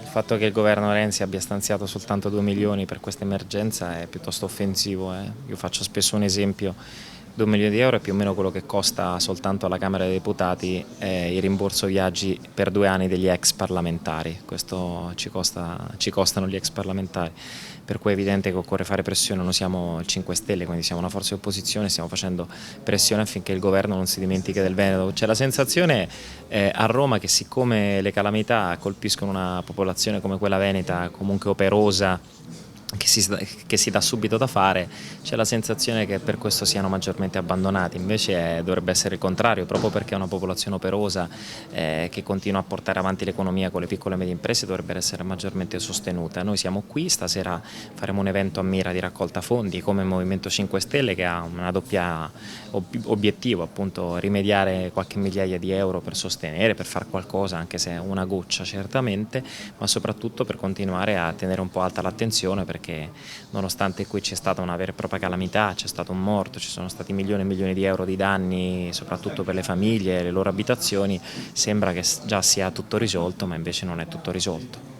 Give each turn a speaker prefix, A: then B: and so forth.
A: fatto che il governo Renzi abbia stanziato soltanto 2 milioni per questa emergenza è piuttosto offensivo. Io faccio spesso un esempio: 2 milioni di euro è più o meno quello che costa soltanto alla Camera dei Deputati il rimborso viaggi per 2 anni degli ex parlamentari. Questo ci costano gli ex parlamentari, per cui è evidente che occorre fare pressione. Noi siamo il 5 Stelle, quindi siamo una forza di opposizione, stiamo facendo pressione affinché il governo non si dimentichi del Veneto. C'è la sensazione a Roma che, siccome le calamità colpiscono una popolazione come quella veneta comunque operosa, che si dà subito da fare, c'è la sensazione che per questo siano maggiormente abbandonati. Invece dovrebbe essere il contrario, proprio perché è una popolazione operosa che continua a portare avanti l'economia con le piccole e medie imprese, dovrebbe essere maggiormente sostenuta. Noi siamo qui, stasera faremo un evento a mira di raccolta fondi come Movimento 5 Stelle, che ha una doppia obiettivo, appunto rimediare qualche migliaia di euro per sostenere, per fare qualcosa, anche se una goccia certamente, ma soprattutto per continuare a tenere un po' alta l'attenzione, perché nonostante qui c'è stata una vera e propria calamità, c'è stato un morto, ci sono stati milioni e milioni di euro di danni soprattutto per le famiglie e le loro abitazioni, sembra che già sia tutto risolto, ma invece non è tutto risolto.